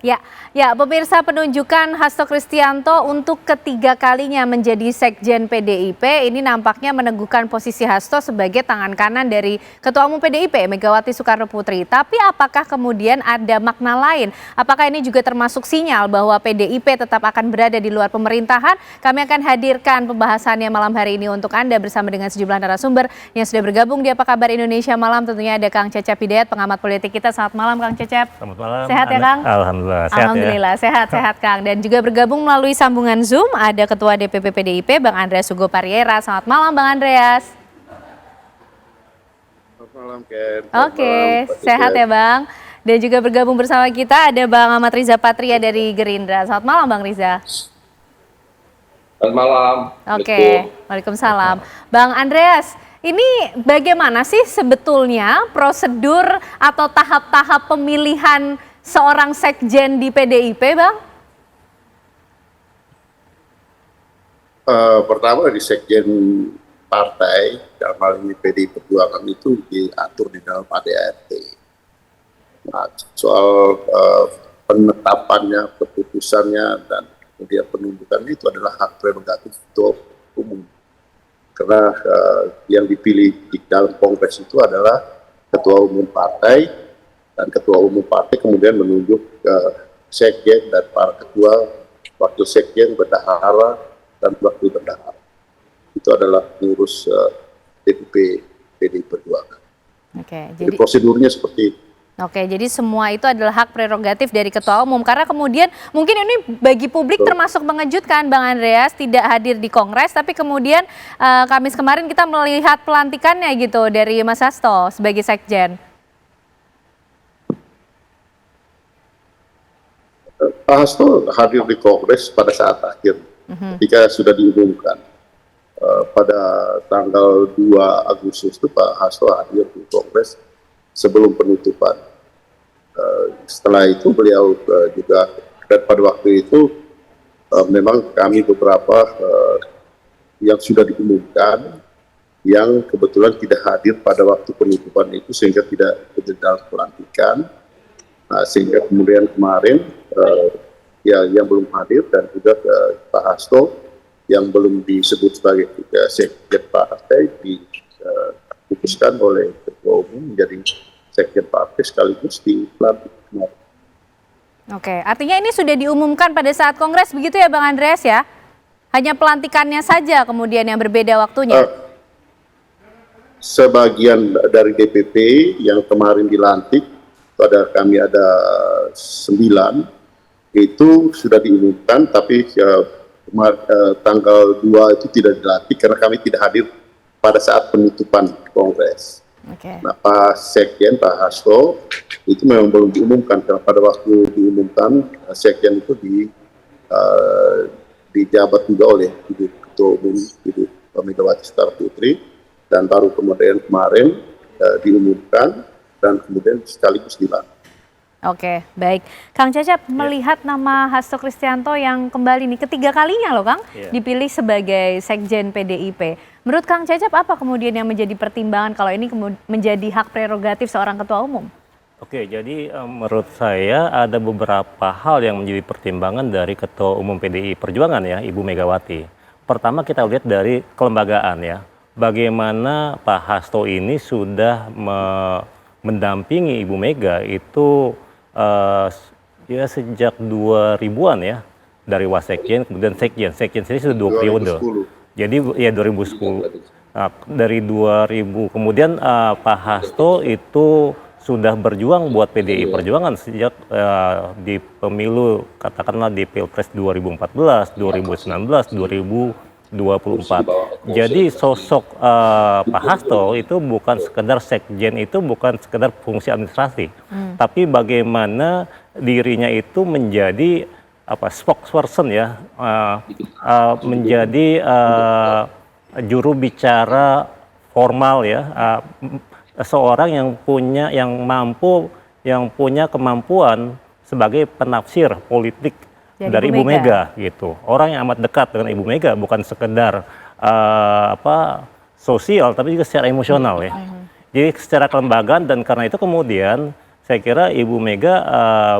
Ya, ya, pemirsa, penunjukan Hasto Kristianto untuk ketiga kalinya menjadi Sekjen PDIP ini nampaknya meneguhkan posisi Hasto sebagai tangan kanan dari Ketua Umum PDIP Megawati Soekarno Putri. Tapi apakah kemudian ada makna lain? Apakah ini juga termasuk sinyal bahwa PDIP tetap akan berada di luar pemerintahan? Kami akan hadirkan pembahasannya malam hari ini untuk Anda bersama dengan sejumlah narasumber yang sudah bergabung di Apa Kabar Indonesia Malam. Tentunya ada Kang Cecep Hidayat, pengamat politik kita. Selamat malam, Kang Cecep. Selamat malam. Sehat ya, Kang? Alhamdulillah, sehat Kang. Dan juga bergabung melalui sambungan Zoom ada Ketua DPP PDIP Bang Andreas Hugo Pariera. Selamat malam Bang Andreas. Selamat malam Ken. Oke, sehat ya Bang. Dan juga bergabung bersama kita ada Bang Ahmad Riza Patria dari Gerindra. Selamat malam Bang Riza. Selamat malam. Oke, Waalaikumsalam. Bang Andreas, ini bagaimana sih sebetulnya prosedur atau tahap-tahap pemilihan seorang sekjen di PDIP, Bang? Pertama di sekjen partai, dalam hal ini PDI Perjuangan itu diatur di dalam ADART. Nah, soal penetapannya, keputusannya, dan kemudian penunjukannya itu adalah hak prerogatif Ketua Umum. Karena yang dipilih di dalam Kongres itu adalah Ketua Umum Partai, dan Ketua Umum Partai kemudian menunjuk sekjen dan para ketua, wakil sekjen, bendahara, dan wakil bendahara. Itu adalah pengurus DPP PDI Perjuangan. Oke, jadi prosedurnya seperti itu. Oke, jadi semua itu adalah hak prerogatif dari Ketua Umum. Karena kemudian mungkin ini bagi publik termasuk mengejutkan, Bang Andreas tidak hadir di Kongres, tapi kemudian Kamis kemarin kita melihat pelantikannya gitu dari Mas Hasto sebagai sekjen. Pak Hasto hadir di Kongres pada saat akhir, ketika sudah diumumkan. Pada tanggal 2 Agustus itu Pak Hasto hadir di Kongres sebelum penutupan. Setelah itu beliau juga, dan pada waktu itu memang kami beberapa yang sudah diumumkan, yang kebetulan tidak hadir pada waktu penutupan itu sehingga tidak dalam pelantikan. Nah, sehingga kemudian kemarin yang belum hadir dan juga Pak Hasto yang belum disebut sebagai sekjen partai diputuskan oleh Ketua Umum menjadi sekjen partai sekaligus dilantik kemarin. Oke, artinya ini sudah diumumkan pada saat Kongres begitu ya Bang Andreas ya? Hanya pelantikannya saja kemudian yang berbeda waktunya? Sebagian dari DPP yang kemarin dilantik, kami ada 9, itu sudah diumumkan, tapi tanggal 2 itu tidak dilantik karena kami tidak hadir pada saat penutupan Kongres. Okay. Nah, Pak Sekjen, Pak Hasto, itu memang belum diumumkan, karena pada waktu diumumkan, Sekjen itu dijabat juga oleh Ibu Ketua Umum, Ibu Megawati Soekarno Putri, dan baru kemudian kemarin diumumkan, dan kemudian sekaligus dilantik. Oke, baik. Kang Cecep, melihat nama Hasto Kristianto yang kembali nih ketiga kalinya loh Kang, dipilih sebagai Sekjen PDIP. Menurut Kang Cecep apa kemudian yang menjadi pertimbangan kalau ini menjadi hak prerogatif seorang Ketua Umum? Oke, jadi menurut saya ada beberapa hal yang menjadi pertimbangan dari Ketua Umum PDI Perjuangan ya, Ibu Megawati. Pertama kita lihat dari kelembagaan ya, bagaimana Pak Hasto ini sudah mendampingi Ibu Mega itu ya sejak 2000-an ya, dari Wasekjen kemudian Sekjen sendiri sudah 2 periode. Jadi ya 2010. Nah, dari 2000 kemudian Pak Hasto itu sudah berjuang buat PDI Perjuangan sejak di pemilu, katakanlah di Pilpres 2014, 2019, 2024. Jadi sosok Pak Hasto itu bukan sekedar sekjen, itu bukan sekedar fungsi administrasi, tapi bagaimana dirinya itu menjadi spokesperson ya, menjadi juru bicara formal ya, seorang yang punya kemampuan sebagai penafsir politik dari Ibu Mega gitu. Orang yang amat dekat dengan Ibu Mega, bukan sekedar sosial tapi juga secara emosional ya. Jadi secara kelembagaan, dan karena itu kemudian saya kira Ibu Mega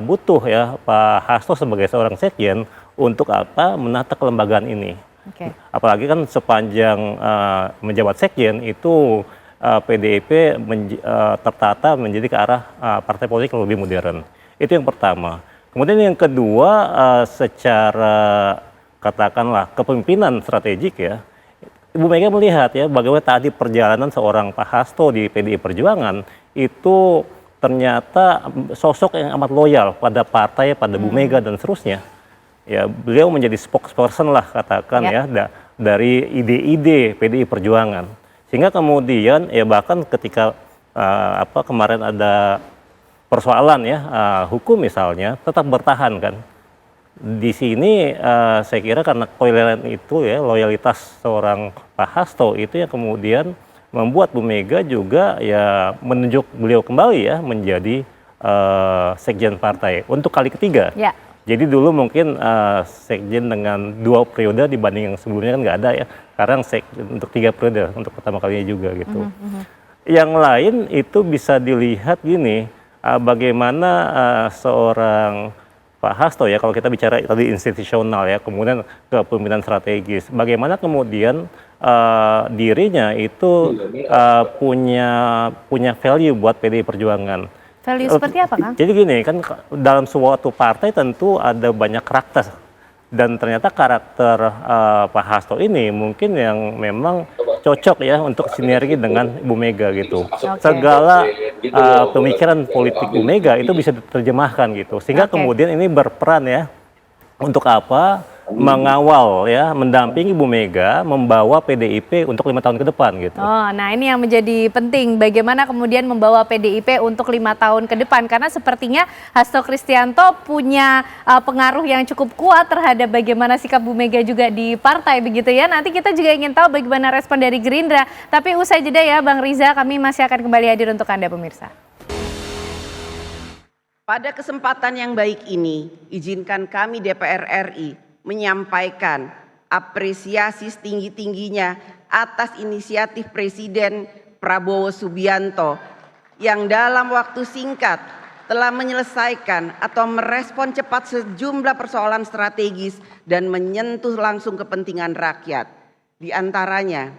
butuh ya Pak Hasto sebagai seorang sekjen untuk apa menata kelembagaan ini. Oke. Apalagi kan sepanjang menjabat sekjen itu PDIP tertata menjadi ke arah partai politik yang lebih modern. Itu yang pertama. Kemudian yang kedua, secara katakanlah kepemimpinan strategik ya, Ibu Mega melihat ya bagaimana tadi perjalanan seorang Pak Hasto di PDI Perjuangan itu ternyata sosok yang amat loyal pada partai, pada Bu Mega dan seterusnya. Ya, beliau menjadi spokesperson lah katakan ya dari ide-ide PDI Perjuangan. Sehingga kemudian ya bahkan ketika kemarin ada persoalan ya hukum misalnya tetap bertahan kan. Di sini saya kira karena loyalitas seorang Pak Hasto itu yang kemudian membuat Bu Mega juga ya menunjuk beliau kembali ya menjadi sekjen partai untuk kali ketiga. Ya. Jadi dulu mungkin sekjen dengan 2 periode dibanding yang sebelumnya kan nggak ada ya. Sekarang sekjen untuk 3 periode untuk pertama kalinya juga gitu. Yang lain itu bisa dilihat gini, bagaimana seorang Pak Hasto ya kalau kita bicara tadi institusional ya, kemudian kepemimpinan strategis, bagaimana kemudian dirinya itu punya value buat PDI Perjuangan. Value seperti apa, Kang? Jadi gini kan dalam suatu partai tentu ada banyak karakter dan ternyata karakter Pak Hasto ini mungkin yang memang cocok ya untuk sinergi dengan Bu Mega gitu. Segala pemikiran politik Bu Mega itu bisa diterjemahkan gitu. Sehingga kemudian ini berperan ya untuk apa? Mengawal ya, mendampingi Bu Mega membawa PDIP untuk 5 tahun ke depan gitu. Oh, nah ini yang menjadi penting bagaimana kemudian membawa PDIP untuk 5 tahun ke depan karena sepertinya Hasto Kristianto punya pengaruh yang cukup kuat terhadap bagaimana sikap Bu Mega juga di partai begitu ya. Nanti kita juga ingin tahu bagaimana respon dari Gerindra. Tapi usai jeda ya Bang Riza, kami masih akan kembali hadir untuk Anda pemirsa. Pada kesempatan yang baik ini, izinkan kami DPR RI menyampaikan apresiasi setinggi-tingginya atas inisiatif Presiden Prabowo Subianto yang dalam waktu singkat telah menyelesaikan atau merespon cepat sejumlah persoalan strategis dan menyentuh langsung kepentingan rakyat. Di antaranya,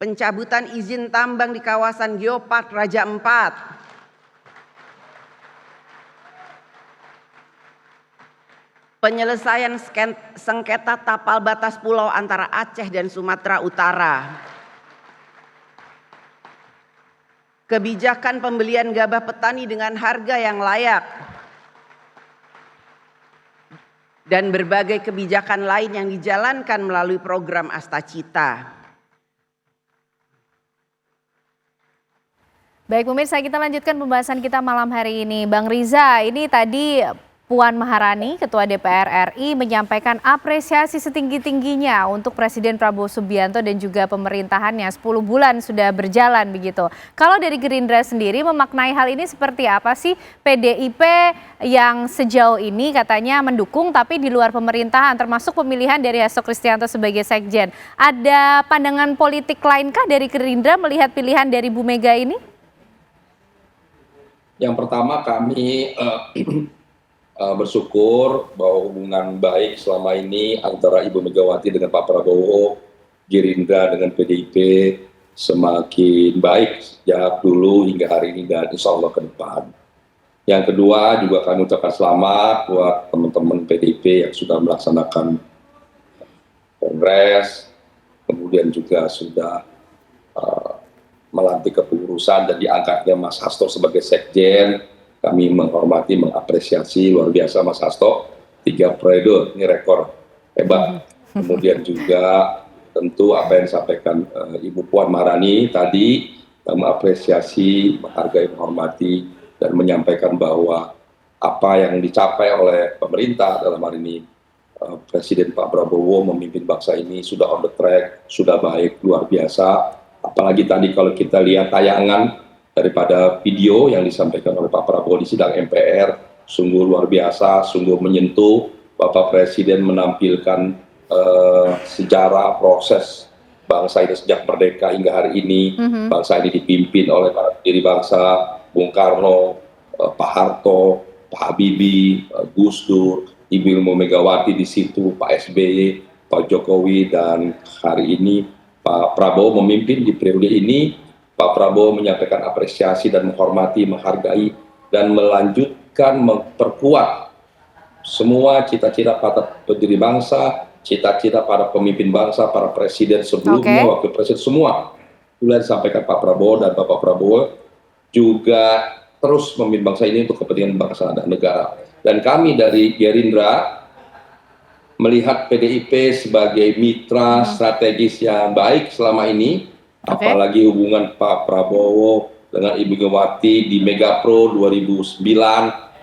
pencabutan izin tambang di kawasan Geopark Raja Ampat, penyelesaian sengketa tapal batas pulau antara Aceh dan Sumatera Utara, kebijakan pembelian gabah petani dengan harga yang layak, dan berbagai kebijakan lain yang dijalankan melalui program Astacita. Baik pemirsa, kita lanjutkan pembahasan kita malam hari ini. Bang Riza, ini tadi Puan Maharani, Ketua DPR RI, menyampaikan apresiasi setinggi-tingginya untuk Presiden Prabowo Subianto dan juga pemerintahannya. 10 bulan sudah berjalan begitu. Kalau dari Gerindra sendiri memaknai hal ini seperti apa sih? PDIP yang sejauh ini katanya mendukung tapi di luar pemerintahan, termasuk pemilihan dari Hasto Kristianto sebagai sekjen. Ada pandangan politik lainkah dari Gerindra melihat pilihan dari Bu Mega ini? Yang pertama kami bersyukur bahwa hubungan baik selama ini antara Ibu Megawati dengan Pak Prabowo, Gerindra dengan PDIP semakin baik sejak dulu hingga hari ini dan insya Allah ke depan. Yang kedua juga kami ucapkan selamat buat teman-teman PDIP yang sudah melaksanakan kongres, kemudian juga sudah melantik kepengurusan dan diangkatnya Mas Hasto sebagai sekjen. Kami menghormati, mengapresiasi luar biasa Mas Hasto, 3 periode, ini rekor hebat. Kemudian juga tentu apa yang disampaikan Ibu Puan Maharani tadi, mengapresiasi, menghargai, menghormati, dan menyampaikan bahwa apa yang dicapai oleh pemerintah dalam hari ini, Presiden Pak Prabowo memimpin bangsa ini sudah on the track, sudah baik, luar biasa. Apalagi tadi kalau kita lihat tayangan daripada video yang disampaikan oleh Pak Prabowo di sidang MPR, sungguh luar biasa, sungguh menyentuh. Bapak Presiden menampilkan sejarah proses bangsa ini sejak merdeka hingga hari ini. Bangsa ini dipimpin oleh para pendiri bangsa, Bung Karno, Pak Harto, Pak Habibie, Gus Dur, Ibu Megawati di situ, Pak SBY, Pak Jokowi, dan hari ini Pak Prabowo memimpin di periode ini. Pak Prabowo menyampaikan apresiasi dan menghormati, menghargai, dan melanjutkan memperkuat semua cita-cita para pendiri bangsa, cita-cita para pemimpin bangsa, para presiden sebelumnya, wakil presiden semua. Sudah disampaikan Pak Prabowo, dan Bapak Prabowo juga terus memimpin bangsa ini untuk kepentingan bangsa dan negara. Dan kami dari Gerindra melihat PDIP sebagai mitra strategis yang baik selama ini, apalagi hubungan Pak Prabowo dengan Ibu Megawati di Megapro 2009,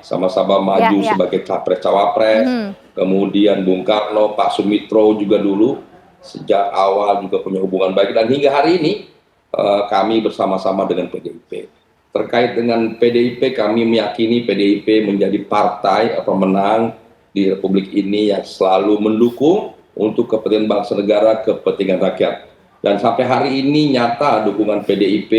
sama-sama maju sebagai capres-cawapres. Kemudian Bung Karno, Pak Sumitro juga dulu sejak awal juga punya hubungan baik, dan hingga hari ini kami bersama-sama dengan PDIP. Terkait dengan PDIP, kami meyakini PDIP menjadi partai pemenang di Republik ini yang selalu mendukung untuk kepentingan bangsa negara, kepentingan rakyat. Dan sampai hari ini nyata dukungan PDIP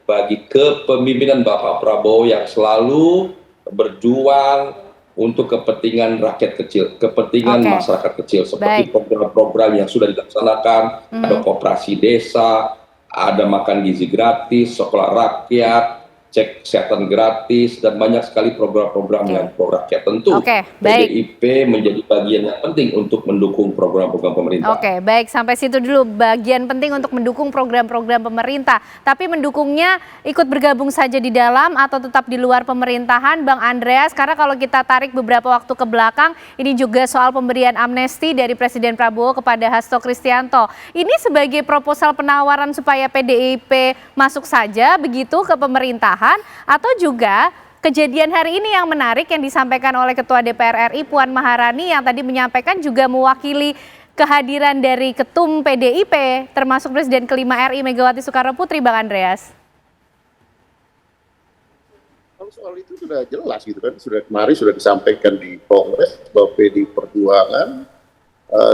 bagi kepemimpinan Bapak Prabowo yang selalu berjuang untuk kepentingan rakyat kecil, kepentingan masyarakat kecil, seperti program-program yang sudah dilaksanakan, ada koperasi desa, ada makan gizi gratis, sekolah rakyat, cek kesehatan gratis, dan banyak sekali program-program yang pro rakyat. Tentu PDIP menjadi bagian yang penting untuk mendukung program-program pemerintah. Baik, sampai situ dulu bagian penting untuk mendukung program-program pemerintah. Tapi mendukungnya ikut bergabung saja di dalam atau tetap di luar pemerintahan, Bang Andreas? Karena kalau kita tarik beberapa waktu ke belakang, ini juga soal pemberian amnesti dari Presiden Prabowo kepada Hasto Kristianto. Ini sebagai proposal penawaran supaya PDIP masuk saja begitu ke pemerintahan, atau juga kejadian hari ini yang menarik yang disampaikan oleh Ketua DPR RI Puan Maharani yang tadi menyampaikan juga mewakili kehadiran dari Ketum PDIP termasuk Presiden kelima RI Megawati Soekarno Putri, Bang Andreas? Soal itu sudah jelas gitu kan, kemarin sudah disampaikan di Kongres bahwa PDI Perjuangan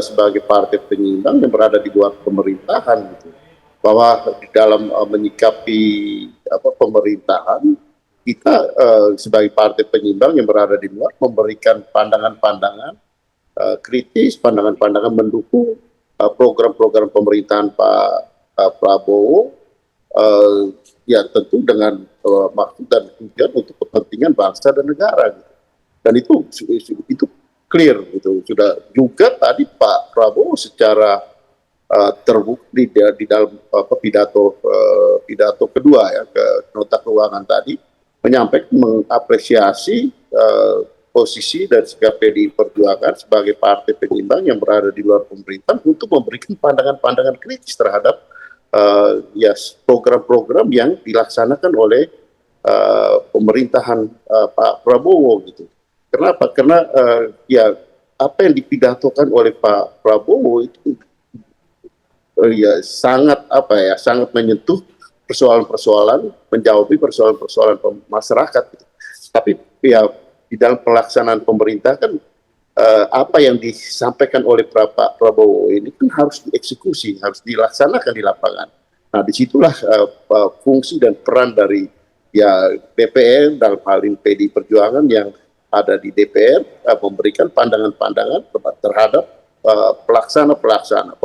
sebagai partai penyeimbang yang berada di luar pemerintahan gitu. Bahwa di dalam menyikapi pemerintahan, kita sebagai partai penyeimbang yang berada di luar memberikan pandangan-pandangan kritis, pandangan-pandangan mendukung program-program pemerintahan Pak Prabowo, ya tentu dengan maksud dan tujuan untuk kepentingan bangsa dan negara gitu. Dan itu clear gitu. Sudah juga tadi Pak Prabowo secara terbukti di dalam pidato kedua ya ke nota keuangan tadi menyampaikan mengapresiasi posisi dan sikap PDI Perjuangan sebagai partai penyeimbang yang berada di luar pemerintah untuk memberikan pandangan-pandangan kritis terhadap program-program yang dilaksanakan oleh pemerintahan Pak Prabowo gitu. Kenapa? Karena apa yang dipidatokan oleh Pak Prabowo itu sangat menyentuh persoalan-persoalan, menjawab persoalan-persoalan masyarakat. Tapi ya di dalam pelaksanaan pemerintah kan apa yang disampaikan oleh Pak Prabowo ini kan harus dieksekusi, harus dilaksanakan di lapangan. Nah disitulah fungsi dan peran dari DPR dalam hal ini PDI Perjuangan yang ada di DPR memberikan pandangan-pandangan terhadap pelaksana-pelaksana,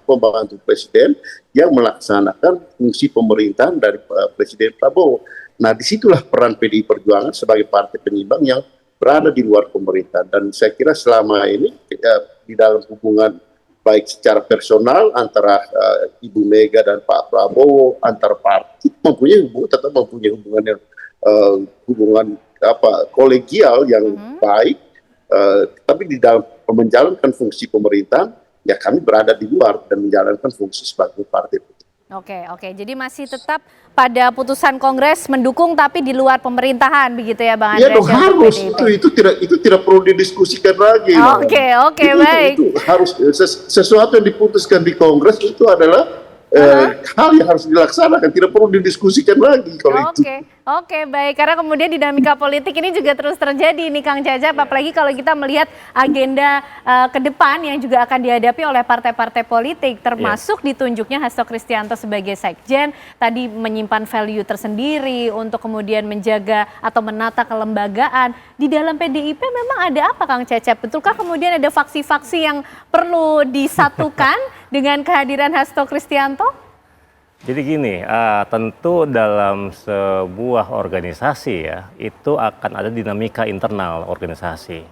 pembantu presiden yang melaksanakan fungsi pemerintahan dari Presiden Prabowo. Nah, disitulah peran PDI Perjuangan sebagai partai penyeimbang yang berada di luar pemerintahan. Dan saya kira selama ini di dalam hubungan baik secara personal antara Ibu Mega dan Pak Prabowo, antar partai tetap mempunyai hubungan kolegial yang baik. Tapi di dalam menjalankan fungsi pemerintahan, ya kami berada di luar dan menjalankan fungsi sebagai partai. Oke. Jadi masih tetap pada putusan Kongres mendukung tapi di luar pemerintahan begitu ya Bang Andreas? Ya dong, harus. Itu tidak perlu didiskusikan lagi. Oke, baik. Itu harus sesuatu yang diputuskan di Kongres itu adalah hal yang harus dilaksanakan, tidak perlu didiskusikan lagi kalau itu. Oke, baik. Karena kemudian dinamika politik ini juga terus terjadi nih Kang Cacap, apalagi kalau kita melihat agenda ke depan yang juga akan dihadapi oleh partai-partai politik, termasuk ditunjuknya Hasto Kristianto sebagai sekjen, tadi menyimpan value tersendiri untuk kemudian menjaga atau menata kelembagaan. Di dalam PDIP memang ada apa Kang Cacap? Betulkah kemudian ada faksi-faksi yang perlu disatukan dengan kehadiran Hasto Kristianto? Jadi gini, tentu dalam sebuah organisasi ya, itu akan ada dinamika internal organisasi.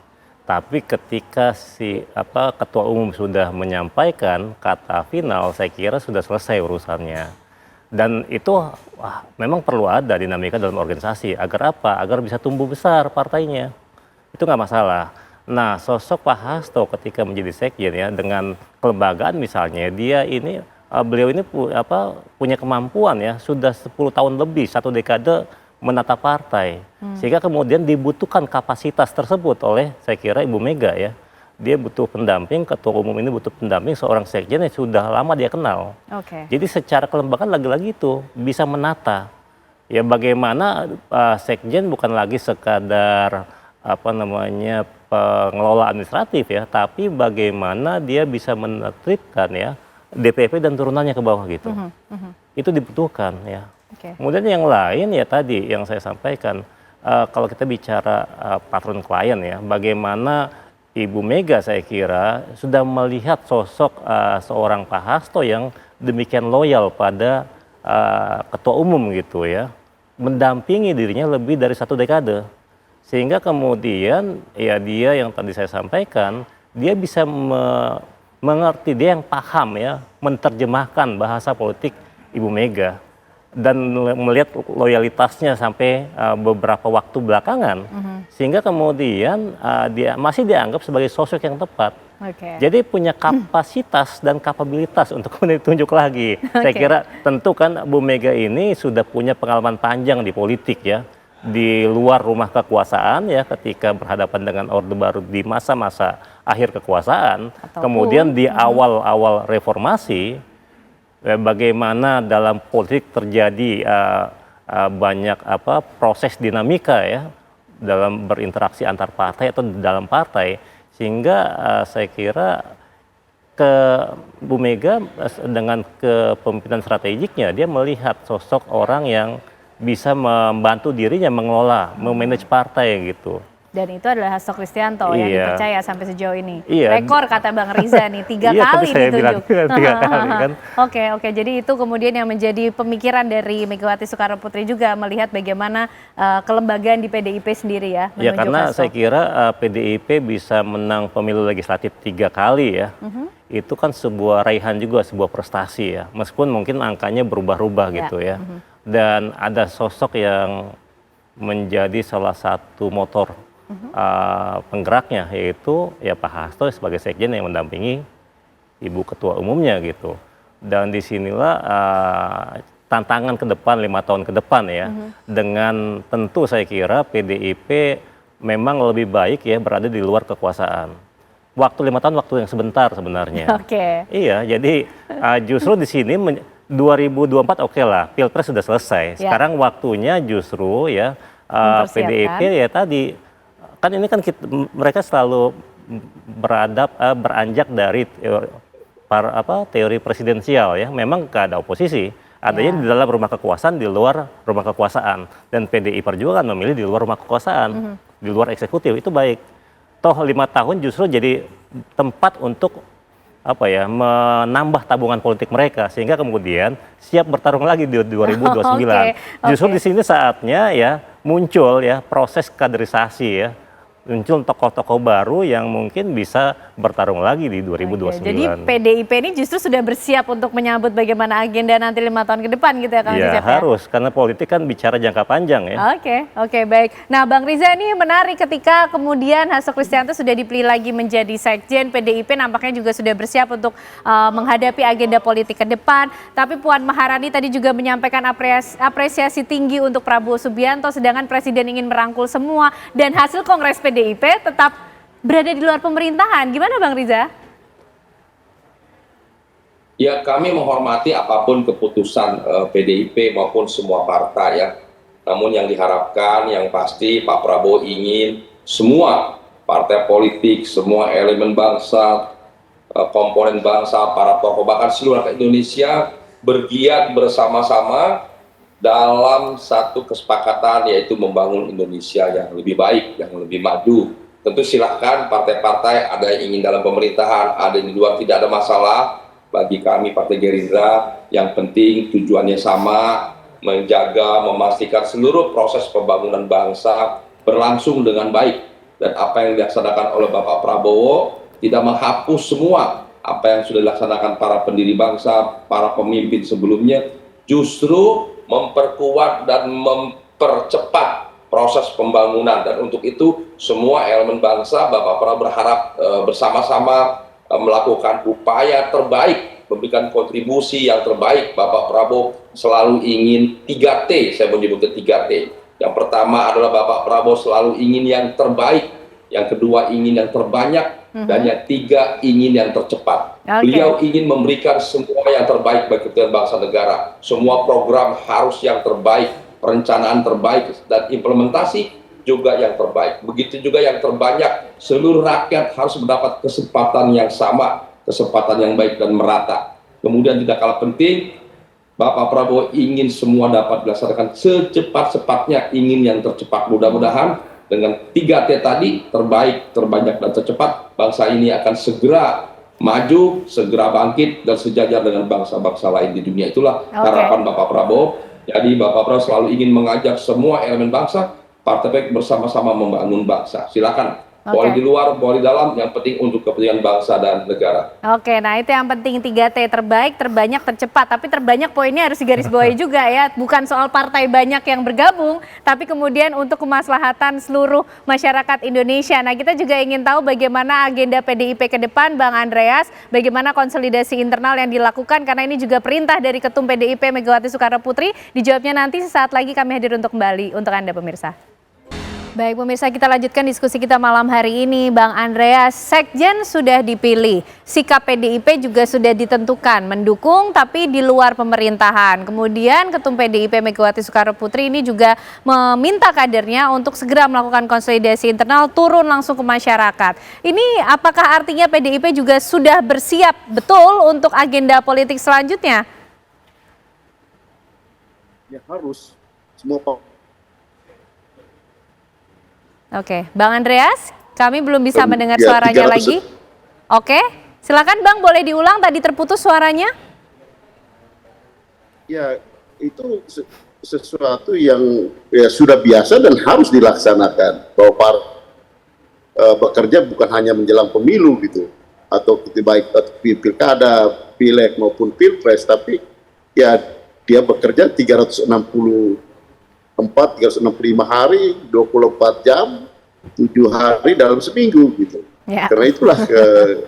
Tapi ketika ketua umum sudah menyampaikan kata final, saya kira sudah selesai urusannya. Dan itu memang perlu ada dinamika dalam organisasi. Agar apa? Agar bisa tumbuh besar partainya. Itu nggak masalah. Nah, sosok Pak Hasto ketika menjadi sekjen ya, dengan kelembagaan misalnya, beliau ini punya kemampuan ya, sudah 10 tahun lebih, 1 dekade menata partai. Sehingga kemudian dibutuhkan kapasitas tersebut oleh, saya kira, Ibu Mega ya. Dia butuh pendamping, ketua umum ini butuh pendamping seorang sekjen yang sudah lama dia kenal. Jadi secara kelembagaan lagi-lagi itu bisa menata. Ya bagaimana sekjen bukan lagi sekadar pengelola administratif ya, tapi bagaimana dia bisa menertibkan ya DPP dan turunannya ke bawah gitu. Itu dibutuhkan ya. Kemudian yang lain ya tadi yang saya sampaikan, kalau kita bicara patron klien ya, bagaimana Ibu Mega saya kira sudah melihat sosok seorang Pak Hasto yang demikian loyal pada ketua umum gitu ya, mendampingi dirinya lebih dari 1 dekade. Sehingga kemudian ya dia yang tadi saya sampaikan, dia bisa mengerti, dia yang paham ya, menerjemahkan bahasa politik Ibu Mega. Dan melihat loyalitasnya sampai beberapa waktu belakangan. Sehingga kemudian dia masih dianggap sebagai sosok yang tepat. Jadi punya kapasitas dan kapabilitas untuk kemudian ditunjuk lagi. Saya kira tentu kan Bu Mega ini sudah punya pengalaman panjang di politik ya. Di luar rumah kekuasaan ya, ketika berhadapan dengan Orde Baru di masa-masa akhir kekuasaan, kemudian di awal-awal reformasi, bagaimana dalam politik terjadi banyak proses dinamika ya dalam berinteraksi antar partai atau dalam partai, sehingga saya kira Bu Mega dengan kepemimpinan strategiknya dia melihat sosok orang yang bisa membantu dirinya mengelola, memanage partai gitu. Dan itu adalah Hasto Kristianto yang dipercaya sampai sejauh ini. Rekor kata Bang Riza nih, 3 kali ditunjuk. 3 kali kan. Oke, jadi itu kemudian yang menjadi pemikiran dari Megawati Soekarno Putri juga melihat bagaimana kelembagaan di PDIP sendiri ya. Ya karena Hasto. Saya kira PDIP bisa menang pemilu legislatif 3 kali ya. Itu kan sebuah raihan juga, sebuah prestasi ya. Meskipun mungkin angkanya berubah-ubah gitu ya. Dan ada sosok yang menjadi salah satu motor penggeraknya, yaitu ya Pak Hasto sebagai sekjen yang mendampingi Ibu Ketua Umumnya gitu. Dan disinilah tantangan ke depan 5 tahun ke depan ya, dengan tentu saya kira PDIP memang lebih baik ya berada di luar kekuasaan. Waktu 5 tahun waktu yang sebentar sebenarnya. Iya, jadi justru di sini 2024 oke lah, Pilpres sudah selesai. Sekarang waktunya justru ya PDIP ya tadi kan ini kan mereka selalu beranjak dari teori presidensial ya. Memang gak ada oposisi, adanya di dalam rumah kekuasaan, di luar rumah kekuasaan. Dan PDI Perjuangan memilih di luar rumah kekuasaan, di luar eksekutif, itu baik. Toh 5 tahun justru jadi tempat untuk menambah tabungan politik mereka, sehingga kemudian siap bertarung lagi di 2029. Justru di sini saatnya ya muncul ya proses kaderisasi ya, muncul tokoh-tokoh baru yang mungkin bisa bertarung lagi di 2029. Jadi PDIP ini justru sudah bersiap untuk menyambut bagaimana agenda nanti 5 tahun ke depan gitu ya Kang Cacap? Ya harus, karena politik kan bicara jangka panjang ya. Oke, baik. Nah Bang Riza, ini menarik ketika kemudian Hasto Kristianto sudah dipilih lagi menjadi sekjen, PDIP nampaknya juga sudah bersiap untuk menghadapi agenda politik ke depan. Tapi Puan Maharani tadi juga menyampaikan apresiasi tinggi untuk Prabowo Subianto, sedangkan Presiden ingin merangkul semua dan hasil Kongres PDIP tetap berada di luar pemerintahan. Gimana Bang Riza? Ya, kami menghormati apapun keputusan PDIP maupun semua partai ya. Namun yang diharapkan, yang pasti Pak Prabowo ingin semua partai politik, semua elemen bangsa, komponen bangsa, para tokoh bahkan seluruh rakyat Indonesia bergiat bersama-sama dalam satu kesepakatan, yaitu membangun Indonesia yang lebih baik, yang lebih maju. Tentu silakan partai-partai, ada yang ingin dalam pemerintahan, ada yang di luar, tidak ada masalah. Bagi kami Partai Gerindra, yang penting tujuannya sama, menjaga, memastikan seluruh proses pembangunan bangsa berlangsung dengan baik. Dan apa yang dilaksanakan oleh Bapak Prabowo tidak menghapus semua apa yang sudah dilaksanakan para pendiri bangsa, para pemimpin sebelumnya, justru memperkuat dan mempercepat proses pembangunan. Dan untuk itu semua elemen bangsa, Bapak Prabowo berharap bersama-sama melakukan upaya terbaik, memberikan kontribusi yang terbaik. Bapak Prabowo selalu ingin 3T, saya menyebutnya 3T. Yang pertama adalah Bapak Prabowo selalu ingin yang terbaik, yang kedua ingin yang terbanyak, dan yang tiga ingin yang tercepat. Beliau ingin memberikan semua yang terbaik bagi kepentingan bangsa negara. Semua program harus yang terbaik, perencanaan terbaik, dan implementasi juga yang terbaik. Begitu juga yang terbanyak, seluruh rakyat harus mendapat kesempatan yang sama, kesempatan yang baik dan merata. Kemudian tidak kalah penting, Bapak Prabowo ingin semua dapat dilaksanakan secepat-cepatnya, ingin yang tercepat. Mudah-mudahan dengan 3T tadi, terbaik, terbanyak, dan tercepat, bangsa ini akan segera maju, segera bangkit, dan sejajar dengan bangsa-bangsa lain di dunia. Itulah harapan Bapak Prabowo. Jadi Bapak Prabowo selalu ingin mengajak semua elemen bangsa, partai baik bersama-sama membangun bangsa. Silakan, boleh di luar, boleh di dalam, yang penting untuk kepentingan bangsa dan negara. Oke, nah itu yang penting 3T, terbaik, terbanyak, tercepat. Tapi terbanyak poinnya harus digarisbawahi juga ya. Bukan soal partai banyak yang bergabung, tapi kemudian untuk kemaslahatan seluruh masyarakat Indonesia. Nah, kita juga ingin tahu bagaimana agenda PDIP ke depan, Bang Andreas, bagaimana konsolidasi internal yang dilakukan, karena ini juga perintah dari Ketum PDIP Megawati Soekarno Putri. Dijawabnya nanti sesaat lagi, kami hadir untuk kembali untuk Anda pemirsa. Baik pemirsa, kita lanjutkan diskusi kita malam hari ini. Bang Andreas, Sekjen sudah dipilih, sikap PDIP juga sudah ditentukan, mendukung tapi di luar pemerintahan. Kemudian Ketum PDIP Megawati Soekarno Putri ini juga meminta kadernya untuk segera melakukan konsolidasi internal, turun langsung ke masyarakat. Ini apakah artinya PDIP juga sudah bersiap betul untuk agenda politik selanjutnya? Ya harus, semua Oke, Bang Andreas, kami belum bisa mendengar suaranya lagi. Oke, silakan Bang, boleh diulang, tadi terputus suaranya. Ya, itu sesuatu yang ya sudah biasa dan harus dilaksanakan. Bahwa bekerja bukan hanya menjelang pemilu gitu, atau baik pilkada, pileg maupun pilpres, tapi ya dia bekerja 365 hari, 24 jam, 7 hari dalam seminggu gitu. Ya. Karena itulah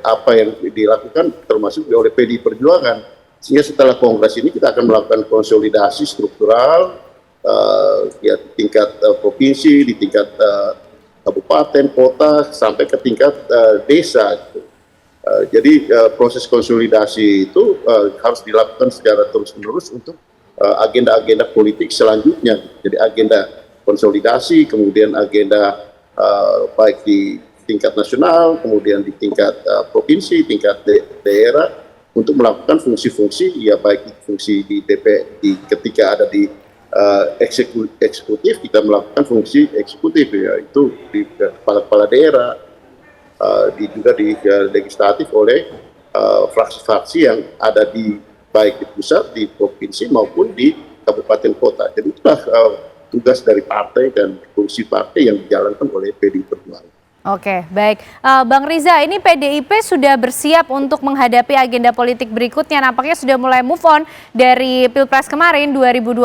apa yang dilakukan termasuk oleh PDI Perjuangan. Sehingga setelah kongres ini kita akan melakukan konsolidasi struktural ya di tingkat provinsi, di tingkat kabupaten, kota, sampai ke tingkat desa gitu. Jadi proses konsolidasi itu harus dilakukan secara terus-menerus untuk agenda-agenda politik selanjutnya. Jadi agenda konsolidasi, kemudian agenda baik di tingkat nasional, kemudian di tingkat provinsi, tingkat daerah, untuk melakukan fungsi-fungsi, ya baik fungsi di DPR, ketika ada di eksekutif, kita melakukan fungsi eksekutif, ya itu di kepala-kepala daerah, juga di legislatif oleh fraksi-fraksi yang ada di baik di pusat, di provinsi maupun di kabupaten kota. Jadi itulah tugas dari partai dan fungsi partai yang dijalankan oleh PDI Perjuangan. Oke, baik. Bang Riza, ini PDIP sudah bersiap untuk menghadapi agenda politik berikutnya. Nampaknya sudah mulai move on dari Pilpres kemarin 2024.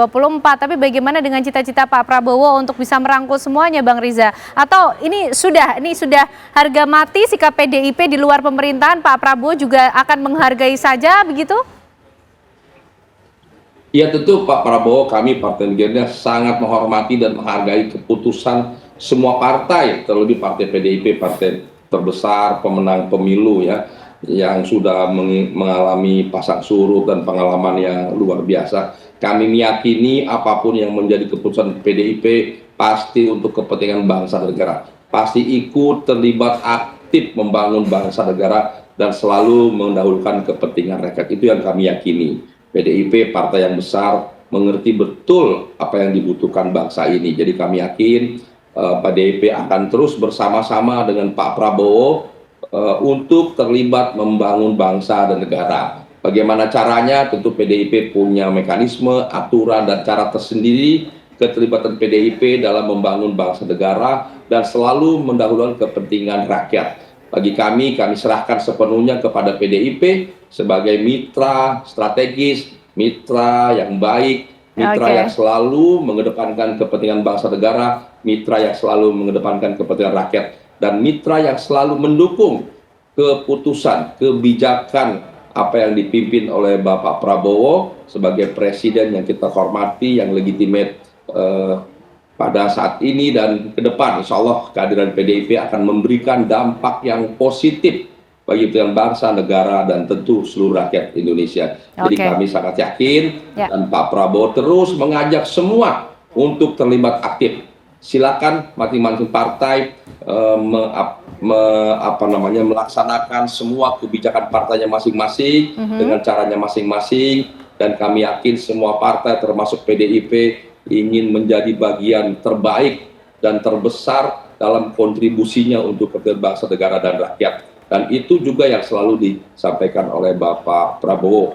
Tapi bagaimana dengan cita-cita Pak Prabowo untuk bisa merangkul semuanya, Bang Riza? Atau ini sudah harga mati sikap PDIP di luar pemerintahan, Pak Prabowo juga akan menghargai saja begitu? Ya tentu Pak Prabowo, kami Partai Gerindra sangat menghormati dan menghargai keputusan semua partai, terlebih partai PDIP, partai terbesar pemenang pemilu ya. yang sudah mengalami pasang surut dan pengalaman yang luar biasa. Kami meyakini apapun yang menjadi keputusan PDIP pasti untuk kepentingan bangsa dan negara. Pasti ikut terlibat aktif membangun bangsa negara dan selalu mendahulukan kepentingan rakyat. Itu yang kami yakini. PDIP partai yang besar mengerti betul apa yang dibutuhkan bangsa ini. Jadi kami yakin PDIP akan terus bersama-sama dengan Pak Prabowo untuk terlibat membangun bangsa dan negara. Bagaimana caranya? Tentu PDIP punya mekanisme, aturan, dan cara tersendiri keterlibatan PDIP dalam membangun bangsa negara dan selalu mendahulukan kepentingan rakyat. Bagi kami serahkan sepenuhnya kepada PDIP sebagai mitra strategis, mitra yang baik, mitra yang selalu mengedepankan kepentingan bangsa negara, mitra yang selalu mengedepankan kepentingan rakyat, dan mitra yang selalu mendukung keputusan, kebijakan apa yang dipimpin oleh Bapak Prabowo sebagai presiden yang kita hormati, yang legitimate pada saat ini dan ke depan. Insya Allah kehadiran PDIP akan memberikan dampak yang positif bagi kepentingan bangsa, negara, dan tentu seluruh rakyat Indonesia. Jadi kami sangat yakin dan Pak Prabowo terus mengajak semua untuk terlibat aktif. Silakan masing-masing partai melaksanakan semua kebijakan partainya masing-masing dengan caranya masing-masing, dan kami yakin semua partai termasuk PDIP ingin menjadi bagian terbaik dan terbesar dalam kontribusinya untuk kepentingan bangsa, negara, dan rakyat. Dan itu juga yang selalu disampaikan oleh Bapak Prabowo.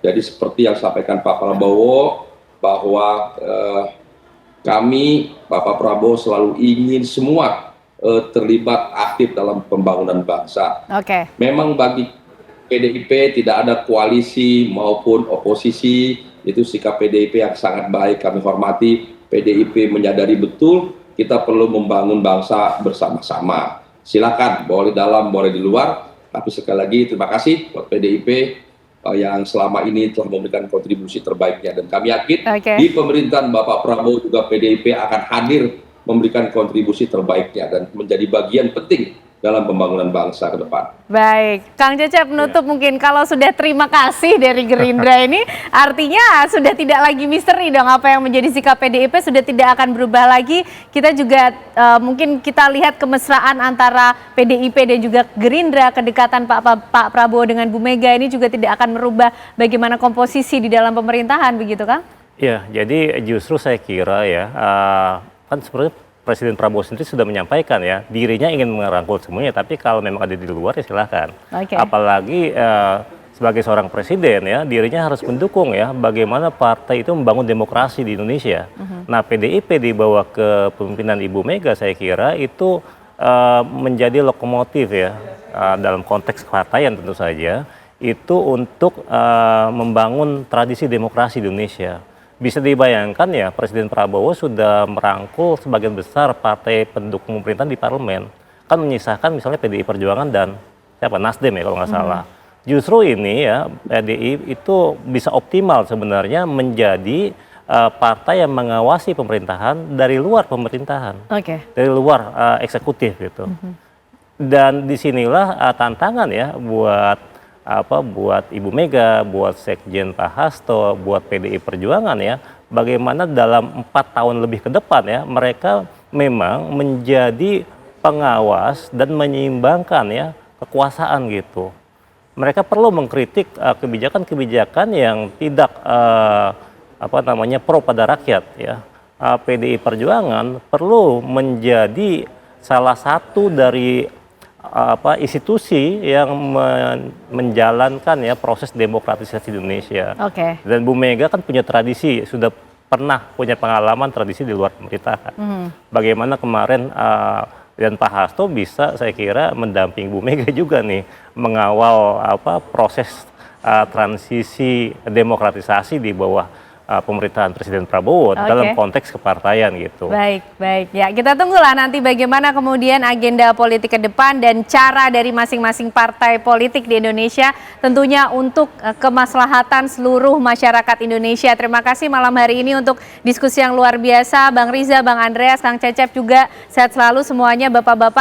Jadi seperti yang disampaikan Pak Prabowo bahwa kami, Bapak Prabowo, selalu ingin semua terlibat aktif dalam pembangunan bangsa. Memang bagi PDIP tidak ada koalisi maupun oposisi, itu sikap PDIP yang sangat baik, kami hormati. PDIP menyadari betul kita perlu membangun bangsa bersama-sama. Silakan, boleh di dalam, boleh di luar. Tapi sekali lagi terima kasih buat PDIP yang selama ini telah memberikan kontribusi terbaiknya, dan kami yakin di pemerintahan Bapak Prabowo juga PDIP akan hadir memberikan kontribusi terbaiknya dan menjadi bagian penting dalam pembangunan bangsa ke depan. Baik, Kang Cecep menutup mungkin kalau sudah terima kasih dari Gerindra ini artinya sudah tidak lagi misteri dong apa yang menjadi sikap PDIP, sudah tidak akan berubah lagi. Kita juga mungkin kita lihat kemesraan antara PDIP dan juga Gerindra, kedekatan Pak Prabowo dengan Bu Mega ini juga tidak akan merubah bagaimana komposisi di dalam pemerintahan, begitu Kang? Ya, jadi justru saya kira ya kan sebenarnya Presiden Prabowo sendiri sudah menyampaikan ya, dirinya ingin merangkul semuanya, tapi kalau memang ada di luar ya silahkan. Apalagi sebagai seorang presiden ya, dirinya harus mendukung ya bagaimana partai itu membangun demokrasi di Indonesia. Nah, PDIP di bawah kepemimpinan Ibu Mega saya kira itu menjadi lokomotif ya dalam konteks kepartaian tentu saja, itu untuk membangun tradisi demokrasi di Indonesia. Bisa dibayangkan ya, Presiden Prabowo sudah merangkul sebagian besar partai pendukung pemerintahan di parlemen. Kan menyisakan misalnya PDI Perjuangan dan Nasdem ya kalau nggak salah. Justru ini ya, PDI itu bisa optimal sebenarnya menjadi partai yang mengawasi pemerintahan dari luar pemerintahan. Dari luar eksekutif gitu. Dan disinilah tantangan ya buat Ibu Mega, buat Sekjen Pak Hasto, buat PDI Perjuangan ya, bagaimana dalam 4 tahun lebih ke depan ya, mereka memang menjadi pengawas dan menyeimbangkan ya kekuasaan gitu. Mereka perlu mengkritik kebijakan-kebijakan yang tidak pro pada rakyat ya. PDI Perjuangan perlu menjadi salah satu dari institusi yang menjalankan ya proses demokratisasi di Indonesia. Dan Bu Mega kan punya tradisi, sudah pernah punya pengalaman tradisi di luar pemerintahan. Bagaimana kemarin dan Pak Hasto bisa saya kira mendampingi Bu Mega juga nih mengawal proses transisi demokratisasi di bawah pemerintahan Presiden Prabowo dalam konteks kepartaian gitu. Baik. Ya, kita tunggulah nanti bagaimana kemudian agenda politik ke depan dan cara dari masing-masing partai politik di Indonesia tentunya untuk kemaslahatan seluruh masyarakat Indonesia. Terima kasih malam hari ini untuk diskusi yang luar biasa. Bang Riza, Bang Andreas, Kang Cecep juga sehat selalu semuanya Bapak-bapak.